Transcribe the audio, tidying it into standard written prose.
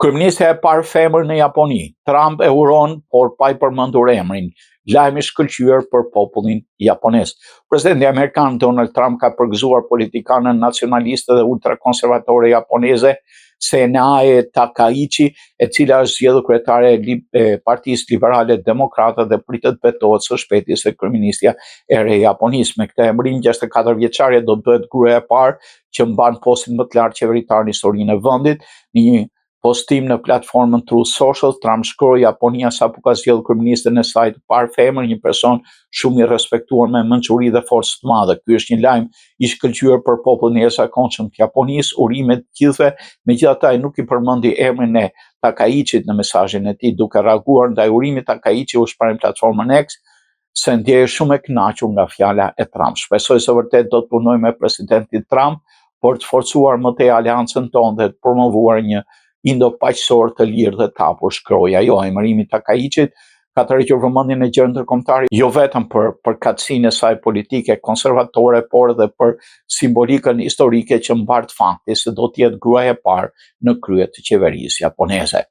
Kryeministja e parë femër në Japoni, Trump e uron, por pa i përmendur emrin, lajmi shkëlqyer për popullin japonez. Presidenti amerikan Donald Trump ka përgëzuar politikanën nacionaliste dhe ultrakonservatore japoneze Senae Takaichi, e cila është zgjedhur kryetare e Partisë Liberale Demokrate dhe pritet betohet së shpejti se kryeministja e re e Japonisë. Me këtë emrim, 64 vjeçare do të bëhet gruaja e parë që mban postin më të lartë qeveritar në historinë e vendit. Në një postim në platformën Truth Social, Trump shkroi Japonia sapo ka zgjedhur kryeministën e saj të parë femër, një person shumë i respektuar me mençuri dhe forcë të madhe. Ky është një lajm i shkëlqyer për popullin e jashtëzakonshëm të Japonisë, urime të gjithëve, megjithatë ai nuk i përmendi emrin e Takaichit në mesazhin e tij, duke reaguar ndaj urimit Takaichi u shpreh në platformën X se ndjej shumë e kënaqur nga fjala e Trump. Shpresoj se vërtet do të punoj me presidentin Trump për të forcuar më tej aleancën tonë dhe të promovuar një Indo-paqësor të lirë dhe të hapur, shkroi ajo. Emërimi Takaichit ka tërhequr vëmendjen e gjerë ndërkombëtare, jo vetëm për përkatësinë e saj politike konservatore, por edhe për simbolikën historike që mbart fakti se do të jetë gruaja e parë në krye të qeverisë japoneze.